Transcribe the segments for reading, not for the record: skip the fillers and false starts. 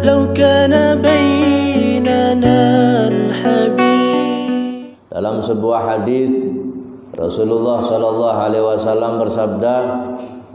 لو كان بيننا الحبيب. Dalam sebuah hadis Rasulullah sallallahu alaihi wasallam bersabda,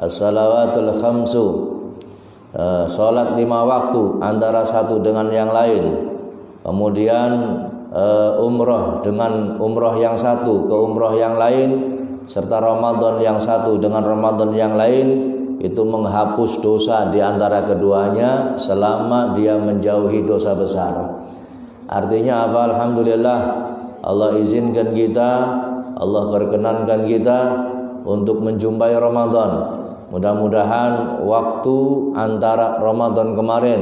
as-salawatul khamsu, salat 5 waktu antara satu dengan yang lain. Kemudian umrah dengan umrah yang satu ke umrah yang lain, serta Ramadan yang satu dengan Ramadan yang lain, itu menghapus dosa di antara keduanya selama dia menjauhi dosa besar. Artinya apa? Alhamdulillah, Allah izinkan kita, Allah berkenankan kita untuk menjumpai Ramadan. Mudah-mudahan waktu antara Ramadan kemarin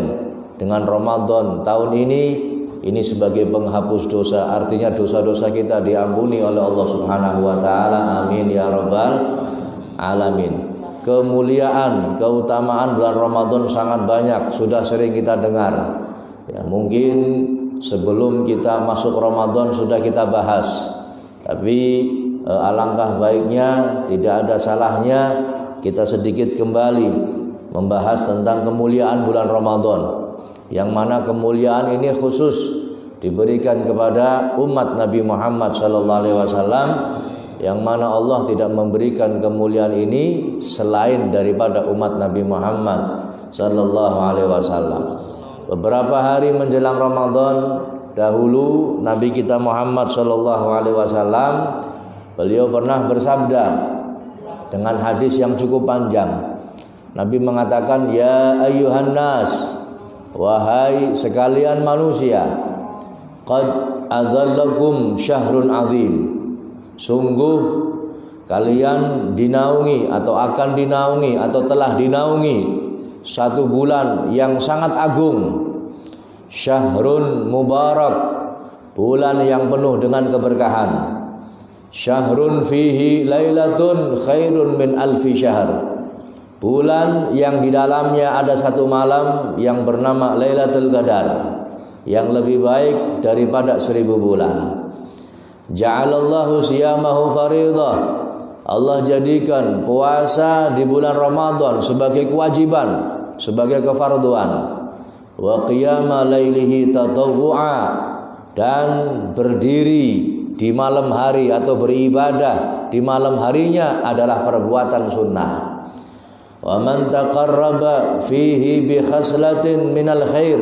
dengan Ramadan tahun ini sebagai penghapus dosa. Artinya dosa-dosa kita diampuni oleh Allah Subhanahu wa taala. Amin ya rabbal alamin. Kemuliaan, keutamaan bulan Ramadan sangat banyak, sudah sering kita dengar. Ya, mungkin sebelum kita masuk Ramadan sudah kita bahas. Tapi alangkah baiknya, tidak ada salahnya kita sedikit kembali membahas tentang kemuliaan bulan Ramadan, yang mana kemuliaan ini khusus diberikan kepada umat Nabi Muhammad SAW, yang mana Allah tidak memberikan kemuliaan ini selain daripada umat Nabi Muhammad SAW. Beberapa hari menjelang Ramadan dahulu, Nabi kita Muhammad SAW, beliau pernah bersabda dengan hadis yang cukup panjang. Nabi mengatakan, ya ayyuhan nas, wahai sekalian manusia, qad adzallakum syahrun azim, sungguh kalian dinaungi atau akan dinaungi atau telah dinaungi satu bulan yang sangat agung. Syahrun mubarak, bulan yang penuh dengan keberkahan. Syahrun fihi lailatun khairun min alfi syahr, bulan yang di dalamnya ada satu malam yang bernama Lailatul Qadar, yang lebih baik daripada 1000 bulan. Ja'alallahu siyamahu faridah, Allah jadikan puasa di bulan Ramadan sebagai kewajiban, sebagai kefarduan. Wa qiyama lailihi tatawwu'a, dan berdiri di malam hari atau beribadah di malam harinya adalah perbuatan sunnah. Wa man taqarraba fihi bi khaslatin minal khair,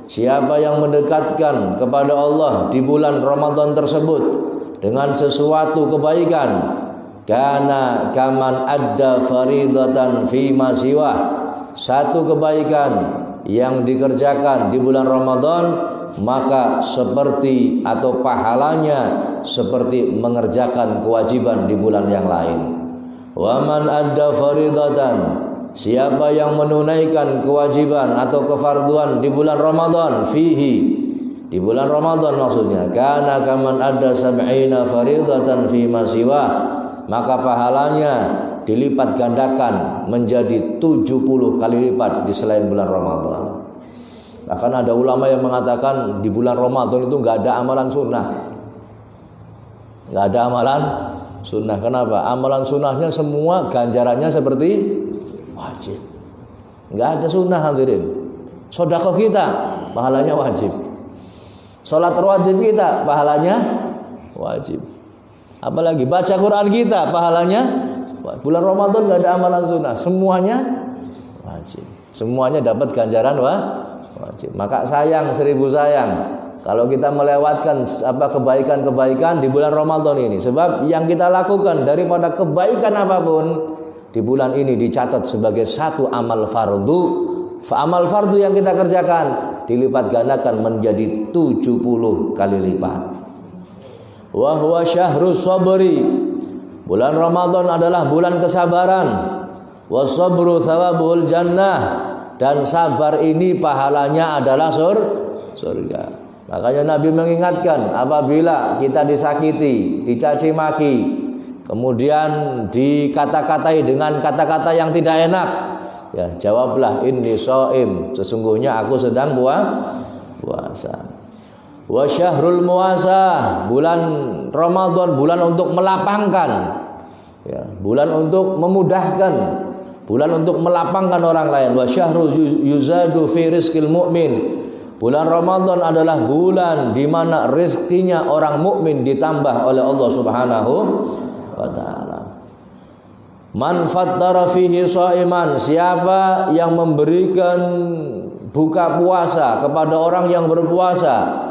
siapa yang mendekatkan kepada Allah di bulan Ramadan tersebut dengan sesuatu kebaikan, kana kaman adda faridatan fi ma siwa, satu kebaikan yang dikerjakan di bulan Ramadan maka seperti atau pahalanya seperti mengerjakan kewajiban di bulan yang lain. Wa man adda faridatan, siapa yang menunaikan kewajiban atau kefarduan di bulan Ramadan, fihi, di bulan Ramadan maksudnya, kana kaman adda sab'ina faridatan fi ma siwa, maka pahalanya dilipat gandakan menjadi 70 kali lipat di selain bulan Ramadan. Bahkan ada ulama yang mengatakan di bulan Ramadan itu nggak ada amalan sunnah, nggak ada amalan sunnah. Kenapa? Amalan sunnahnya semua ganjarannya seperti wajib, nggak ada sunnah hadirin. Sedekah kita pahalanya wajib, sholat rawatib kita pahalanya wajib, apalagi baca Quran kita pahalanya. Bulan Ramadan nggak ada amalan sunnah, semuanya wajib, semuanya dapat ganjaran wajib. Maka sayang, 1000 sayang kalau kita melewatkan kebaikan-kebaikan di bulan Ramadan ini. Sebab yang kita lakukan daripada kebaikan apapun di bulan ini dicatat sebagai satu amal fardu. Amal fardu yang kita kerjakan dilipat gandakan menjadi 70 kali lipat. Wa huwa syahrus sabri, bulan Ramadan adalah bulan kesabaran. Wasabru thawabul jannah, dan sabar ini pahalanya adalah surga. Makanya Nabi mengingatkan, apabila kita disakiti, dicaci maki, kemudian dikata-katai dengan kata-kata yang tidak enak, ya jawablah inni shaim, sesungguhnya aku sedang puasa. Wa syahrul muasah, bulan Ramadan bulan untuk melapangkan, ya, bulan untuk memudahkan bulan untuk melapangkan orang lain. Wa syahru yuzadu fi rizqil mu'min. Bulan Ramadan adalah bulan di mana rezekinya orang mukmin ditambah oleh Allah Subhanahu wa taala. Man fattara fihi shaiman, siapa yang memberikan buka puasa kepada orang yang berpuasa,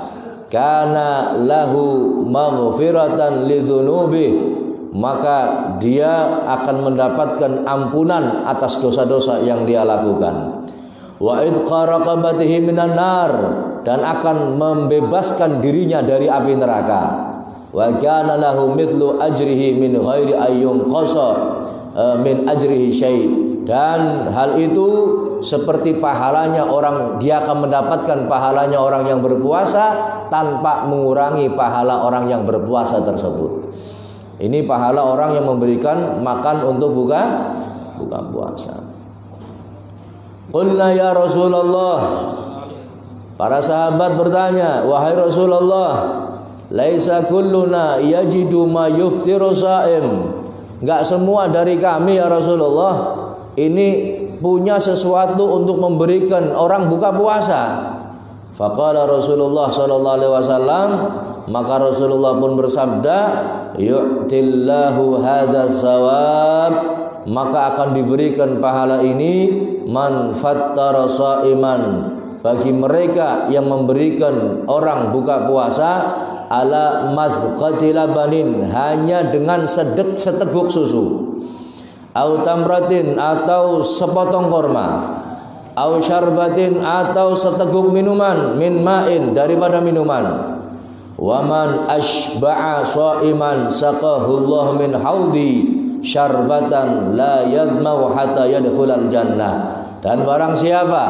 kana lahu maghfiratan lidzunubi, maka dia akan mendapatkan ampunan atas dosa-dosa yang dia lakukan. Wa idqa raqabatihi minan nar, dan akan membebaskan dirinya dari api neraka. Wa kana lahu mithlu ajrihi min ghairi ayyun qasa min ajrihi syai', dan hal itu seperti pahalanya orang, dia akan mendapatkan pahalanya orang yang berpuasa tanpa mengurangi pahala orang yang berpuasa tersebut. Ini pahala orang yang memberikan makan untuk buka puasa. Qulna ya Rasulullah, para sahabat bertanya, wahai Rasulullah, laisa kulluna yajidu ma yuftiru sha'im. Enggak semua dari kami ya Rasulullah ini punya sesuatu untuk memberikan orang buka puasa. Faqala Rasulullah sallallahu alaihi wasallam, maka Rasulullah pun bersabda, yu'tillahu hadzal sawab, maka akan diberikan pahala ini man fattara shaiman, bagi mereka yang memberikan orang buka puasa ala madqati labanin, hanya dengan seteguk susu, au tamratin, atau sepotong korma, au syarbatin, atau seteguk minuman, min ma'in, daripada minuman. Waman ashba'a shaiman saqahullahu min haudi syarbatan la yadmau hatta yadkhulal jannah. Dan barang siapa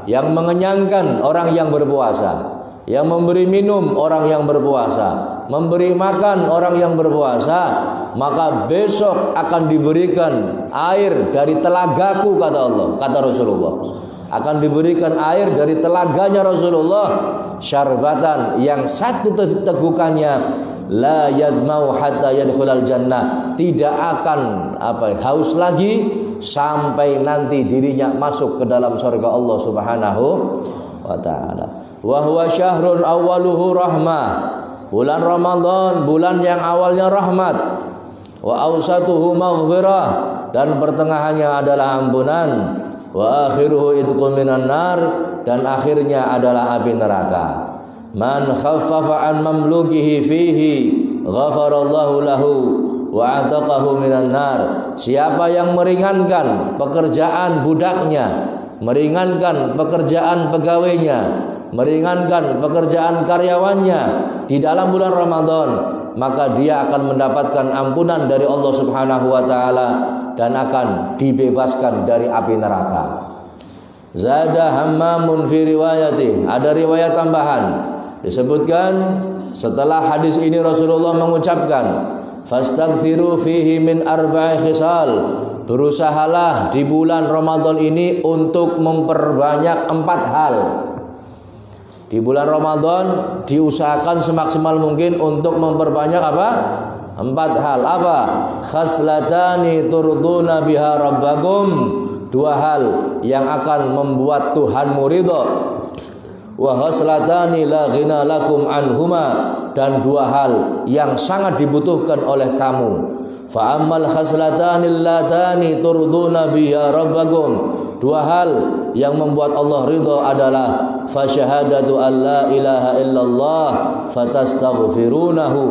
yang mengenyangkan orang yang berpuasa, yang memberi minum orang yang berpuasa, memberi makan orang yang berpuasa, maka besok akan diberikan air dari telagaku, kata Allah, kata Rasulullah. Akan diberikan air dari telaganya Rasulullah, syarbatan, yang satu tegukannya la yadmau hatta yadkhulal jannah, tidak akan haus lagi sampai nanti dirinya masuk ke dalam surga Allah Subhanahu wa taala. Wa huwa syahrun awwaluhu rahmah, bulan Ramadan bulan yang awalnya rahmat, wa awsatuhu maghfirah, dan pertengahannya adalah ampunan, wa akhiruhu idqun minan nar, dan akhirnya adalah api neraka. Man khaffafa an mamlukihi fihi ghafarallahu lahu wa ataqahu minan nar, siapa yang meringankan pekerjaan budaknya, meringankan pekerjaan pegawainya, meringankan pekerjaan karyawannya di dalam bulan Ramadan, maka dia akan mendapatkan ampunan dari Allah Subhanahu wa taala dan akan dibebaskan dari api neraka. Zada Hammamun fi riwayati, ada riwayat tambahan disebutkan setelah hadis ini Rasulullah mengucapkan, fastaghfiru fihi min arba'i khisal, berusahalah di bulan Ramadan ini untuk memperbanyak 4 hal. Di bulan Ramadan diusahakan semaksimal mungkin untuk memperbanyak apa? 4 hal. Apa? Khaslatani turduna biha rabbakum, 2 hal yang akan membuat Tuhanmu ridha. Wa khaslatani la ghina lakum anhuma, dan 2 hal yang sangat dibutuhkan oleh kamu. Fa ammal khaslatani allatani turduna biha rabbakum, 2 hal yang membuat Allah ridha adalah fasyahadatu alla ilaha illallah fatastaghfirunahu,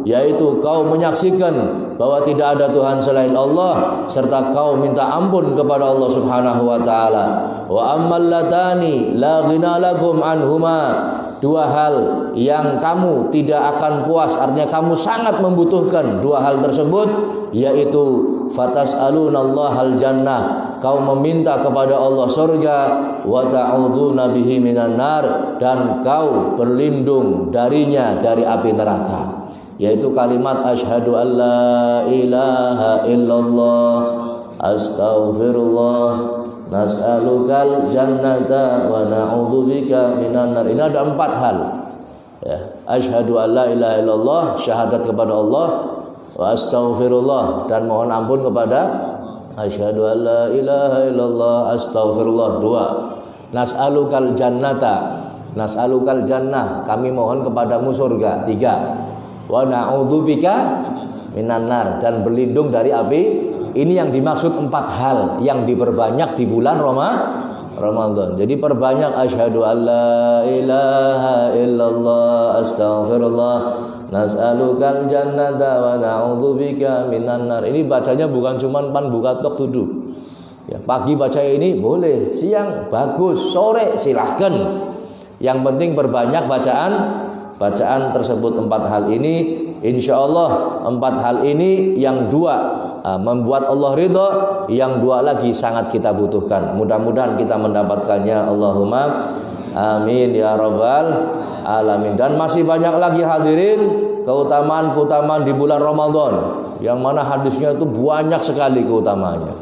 yaitu kau menyaksikan bahwa tidak ada Tuhan selain Allah serta kau minta ampun kepada Allah Subhanahu wa taala. Wa ammal latani la ghina lakum anhuma, 2 hal yang kamu tidak akan puas, artinya kamu sangat membutuhkan 2 hal tersebut, yaitu fatas'alunallahal jannah, kau meminta kepada Allah surga, wa ta'udzuna bihi minan nar, dan kau berlindung darinya dari api neraka, yaitu kalimat asyhadu an la ilaha illallah astaghfirullah nas'alukal jannata wa na'udzubika minan nar. Ini ada 4 hal ya. Asyhadu an la ilaha illallah, syahadat kepada Allah, wa astaghfirullah, dan mohon ampun kepada Asyhadu an la ilaha illallah, astaghfirullah. 2. Nas'alukal jannata, nas'alukal jannah, kami mohon kepadamu surga. 3. Wa na'udzubika minan nar, dan berlindung dari api. Ini yang dimaksud 4 hal yang diperbanyak di bulan Ramadan. Jadi perbanyak asyhadu an la ilaha illallah, astaghfirullah, nas'alukal jannata wa na'udzubika minan nar. Ini bacanya bukan cuma pan buka tok duduk. Ya, pagi baca ini boleh, siang bagus, sore silahkan. Yang penting perbanyak bacaan tersebut. 4 hal ini, insya Allah 4 hal ini yang 2 membuat Allah ridha, yang 2 lagi sangat kita butuhkan. Mudah-mudahan kita mendapatkannya. Allahumma amin ya rabbal alamin. Dan masih banyak lagi hadirin keutamaan-keutamaan di bulan Ramadan, yang mana hadisnya itu banyak sekali keutamaannya.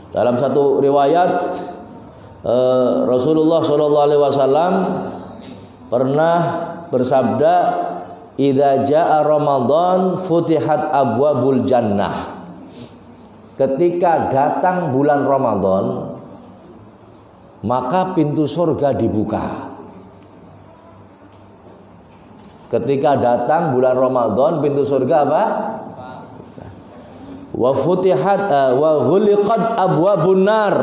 Dalam satu riwayat Rasulullah SAW pernah bersabda, "Idza jaa Ramadan futihat abwabul jannah." Ketika datang bulan Ramadan, maka pintu surga dibuka. Ketika datang bulan Ramadan, pintu surga apa? Wa futihat wa ghuliqat abwabun nar,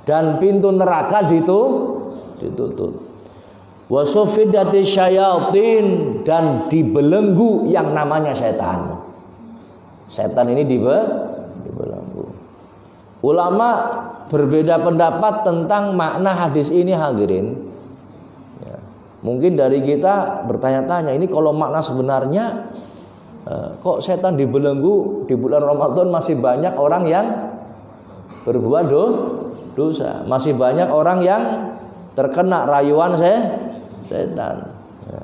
dan pintu neraka ditutup. Wa sufidati syayatin, dan dibelenggu yang namanya setan. Setan ini dibelenggu. Ulama berbeda pendapat tentang makna hadis ini hadirin. Ya. Mungkin dari kita bertanya-tanya, ini kalau makna sebenarnya kok setan dibelenggu di bulan Ramadan? Masih banyak orang yang berbuat dosa, masih banyak orang yang terkena rayuan setan. Ya.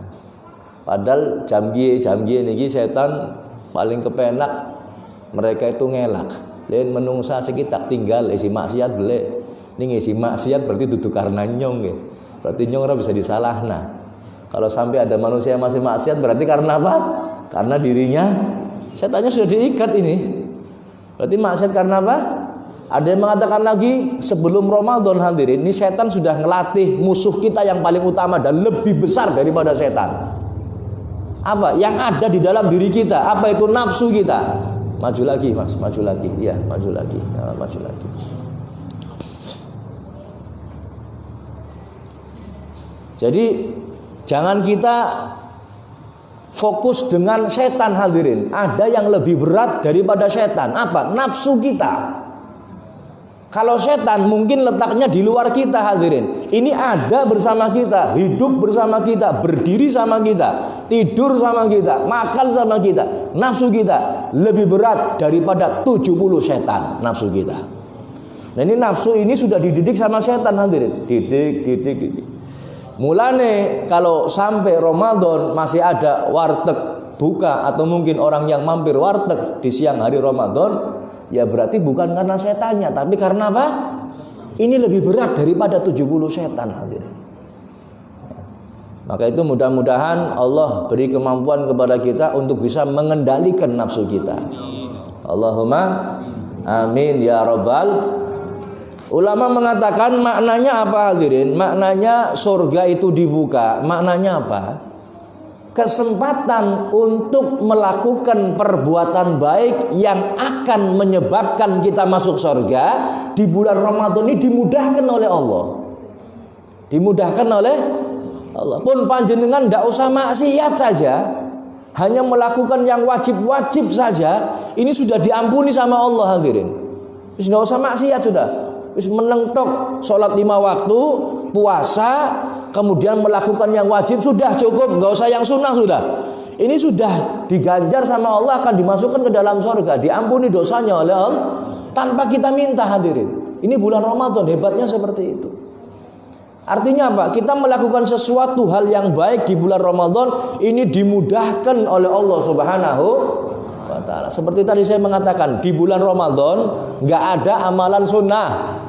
Padahal jamgie niki setan paling kepenak mereka itu ngelak. Lain menungsa sekitar tinggal isi maksiat beli. Ini isi maksiat berarti duduk karena nyong ya. Berarti nyong ora bisa disalahna. Kalau sampai ada manusia yang masih maksiat berarti karena apa? Karena dirinya setannya sudah diikat ini. Berarti maksiat karena apa? Ada yang mengatakan lagi sebelum Ramadan hadirin, ini setan sudah ngelatih musuh kita yang paling utama dan lebih besar daripada setan. Apa? Yang ada di dalam diri kita. Apa itu? Nafsu kita. Maju lagi mas, maju lagi. Ya, maju lagi. Ya, maju lagi. Jadi jangan kita fokus dengan setan hadirin. Ada yang lebih berat daripada setan. Apa? Nafsu kita. Kalau setan mungkin letaknya di luar kita hadirin. Ini ada bersama kita, hidup bersama kita, berdiri sama kita, tidur sama kita, makan sama kita. Nafsu kita lebih berat daripada 70 setan nafsu kita. Nah ini nafsu ini sudah dididik sama setan hadirin. Didik. Mulane kalau sampai Ramadan masih ada warteg buka, atau mungkin orang yang mampir warteg di siang hari Ramadan, ya berarti bukan karena setannya, tapi karena apa? Ini lebih berat daripada 70 setan hadirin. Maka itu mudah-mudahan Allah beri kemampuan kepada kita untuk bisa mengendalikan nafsu kita. Allahumma amin ya rabbal. Ulama mengatakan maknanya apa hadirin? Maknanya surga itu dibuka. Maknanya apa? Kesempatan untuk melakukan perbuatan baik yang akan menyebabkan kita masuk surga di bulan Ramadan ini dimudahkan oleh Allah. Dimudahkan oleh Allah. Pun panjenengan tidak usah maksiat saja, hanya melakukan yang wajib-wajib saja, ini sudah diampuni sama Allah hadirin. Tidak usah maksiat sudah. Wis menentok sholat 5 waktu, puasa, kemudian melakukan yang wajib sudah cukup, nggak usah yang sunnah sudah. Ini sudah diganjar sama Allah, akan dimasukkan ke dalam surga, diampuni dosanya oleh Allah tanpa kita minta hadirin. Ini bulan Ramadan hebatnya seperti itu. Artinya apa? Kita melakukan sesuatu hal yang baik di bulan Ramadan ini dimudahkan oleh Allah Subhanahu wa ta'ala. Seperti tadi saya mengatakan, di bulan Ramadan nggak ada amalan sunnah.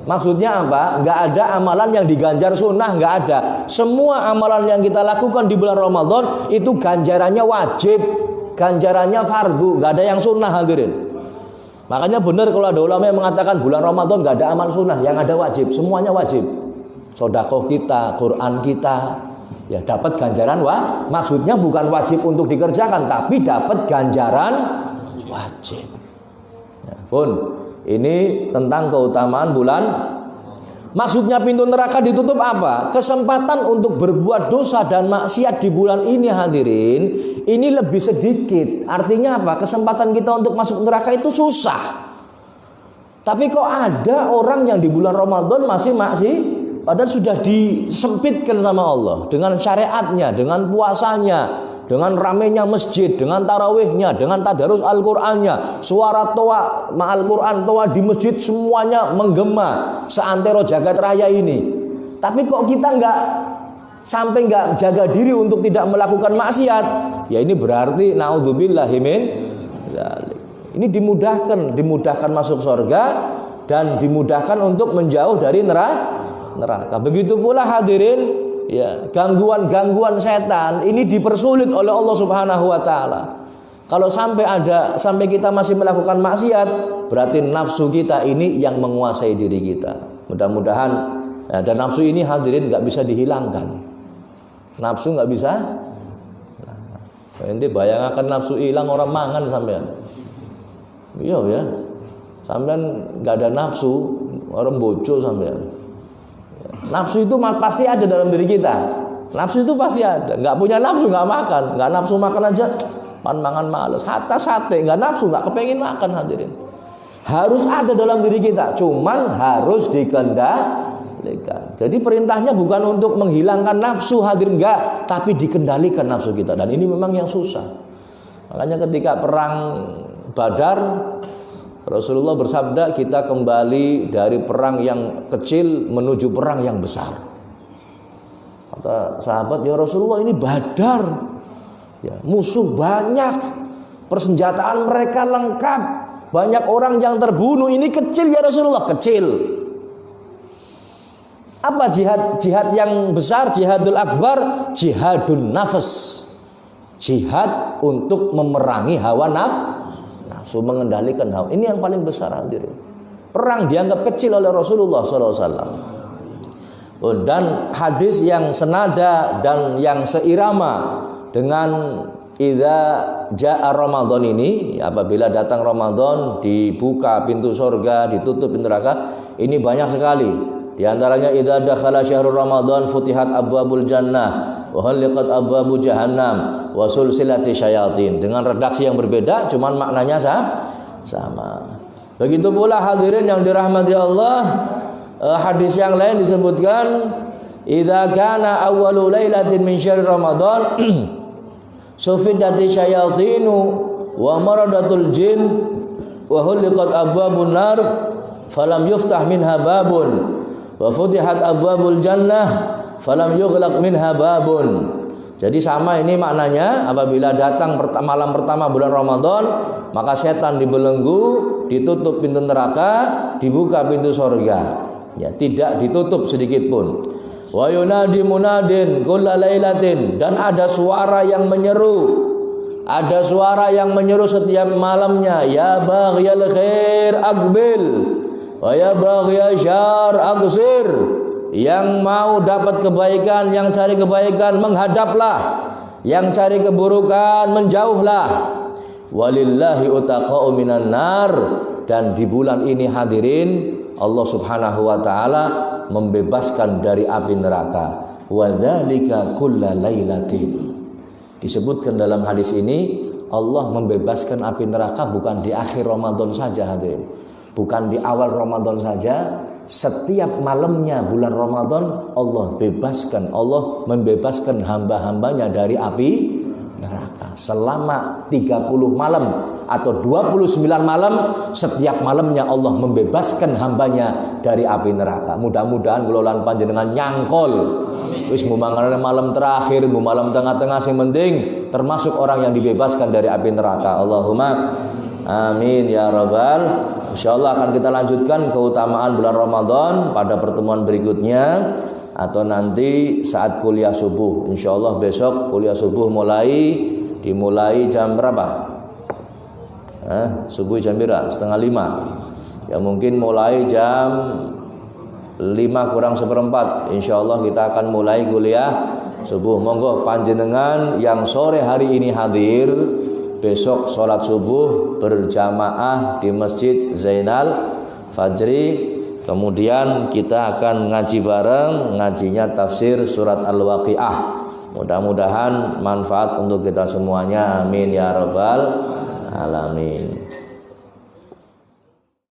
Maksudnya apa? Nggak ada amalan yang diganjar sunnah, nggak ada. Semua amalan yang kita lakukan di bulan Ramadan itu ganjarannya wajib, ganjarannya fardu, nggak ada yang sunnah hadirin. Makanya benar kalau ada ulama yang mengatakan bulan Ramadan nggak ada amal sunnah, yang ada wajib, semuanya wajib. Sedekah kita, Quran kita, ya dapat ganjaran maksudnya bukan wajib untuk dikerjakan, tapi dapat ganjaran wajib. Ya, pun ini tentang keutamaan bulan. Maksudnya pintu neraka ditutup apa? Kesempatan untuk berbuat dosa dan maksiat di bulan ini hadirin, ini lebih sedikit. Artinya apa? Kesempatan kita untuk masuk neraka itu susah. Tapi kok ada orang yang di bulan Ramadan masih padahal sudah disempitkan sama Allah dengan syariatnya, dengan puasanya, dengan ramenya masjid, dengan tarawihnya, dengan tadarus Al-Qur'annya, suara toa ma'al Qur'an, toa di masjid semuanya menggema seantero jagat raya ini. Tapi kok kita sampai nggak jaga diri untuk tidak melakukan maksiat? Ya ini berarti naudzubillahi min dzalik. Ini dimudahkan masuk surga dan dimudahkan untuk menjauh dari neraka. Begitu pula hadirin, ya, gangguan setan ini dipersulit oleh Allah Subhanahu wa taala. Kalau sampai kita masih melakukan maksiat, berarti nafsu kita ini yang menguasai diri kita. Mudah-mudahan dan nafsu ini hadirin nggak bisa dihilangkan. Nafsu nggak bisa. Nanti bayangkan nafsu hilang orang mangan sampean. Iya ya. Sampean nggak ada nafsu, orang bojo sampean. Nafsu itu pasti ada dalam diri kita. Nafsu itu pasti ada. Nggak punya nafsu nggak makan. Nggak nafsu makan aja mangan males. Hatta sate nggak nafsu, nggak kepengin makan hadirin. Harus ada dalam diri kita. Cuman harus dikendalikan. Jadi perintahnya bukan untuk menghilangkan nafsu hadirin, enggak, tapi dikendalikan nafsu kita. Dan ini memang yang susah. Makanya ketika perang Badar, Rasulullah bersabda, kita kembali dari perang yang kecil menuju perang yang besar. Kata sahabat, ya Rasulullah ini Badar, ya, musuh banyak, persenjataan mereka lengkap, banyak orang yang terbunuh, ini kecil ya Rasulullah, kecil. Apa jihad yang besar, jihadul akbar, jihadun nafas, jihad untuk memerangi hawa nafsu, mengendalikan hawa. Ini yang paling besar hadirin. Perang dianggap kecil oleh Rasulullah SAW. Dan hadis yang senada dan yang seirama dengan idza jaa Ramadan ini, apabila datang Ramadan dibuka pintu surga, ditutup pintu neraka, ini banyak sekali. Di antaranya idza dakhala syahrul Ramadan futihat abwabul jannah wa haliqat abwabu jahannam wa sulsilati syayatin. Dengan redaksi yang berbeda, cuman maknanya sama. Begitu pula hadirin yang dirahmati Allah, hadis yang lain disebutkan idza kana awwalu lailatin min syahr Ramadan sufidati syayatinu wa maradatul jin wa huliqat abwabun nar falam yuftah minha babun wa futihat abwabul jannah falam yughlaq minha babun. Jadi sama ini maknanya, apabila datang malam pertama bulan Ramadan, maka setan dibelenggu, ditutup pintu neraka, dibuka pintu surga. Ya, tidak ditutup sedikit pun. Wa yunadi munadin kulla lailatin, dan ada suara yang menyeru. Ada suara yang menyeru setiap malamnya, ya baghiyal khair aqbil wa ya baghiyal syarr aqsir. Yang mau dapat kebaikan, yang cari kebaikan menghadaplah, yang cari keburukan menjauhlah. Walillahi utaqa'u minan nar. Dan di bulan ini hadirin, Allah Subhanahu wa taala membebaskan dari api neraka. Wa dzalika kulla lailatin. Disebutkan dalam hadis ini, Allah membebaskan api neraka bukan di akhir Ramadan saja hadirin. Bukan di awal Ramadan saja. Setiap malamnya bulan Ramadan Allah membebaskan hamba-hambanya dari api neraka. Selama 30 malam atau 29 malam, setiap malamnya Allah membebaskan hambanya dari api neraka. Mudah-mudahan gelolan panjenengan nyangkol. Wis mumangan malam terakhir, malam tengah-tengah, sing penting termasuk orang yang dibebaskan dari api neraka. Allahumma amin ya rabbal. Insyaallah akan kita lanjutkan keutamaan bulan Ramadan pada pertemuan berikutnya atau nanti saat kuliah subuh. Insyaallah besok kuliah subuh dimulai jam berapa? Subuh jam berapa? 4:30. Ya mungkin mulai jam 5 kurang seperempat. Insyaallah kita akan mulai kuliah subuh. Monggo panjenengan yang sore hari ini hadir, besok sholat subuh berjamaah di Masjid Zainal Fajri. Kemudian kita akan ngaji bareng, ngajinya tafsir surat Al-Waqiah. Mudah-mudahan manfaat untuk kita semuanya. Amin ya rabbal alamin.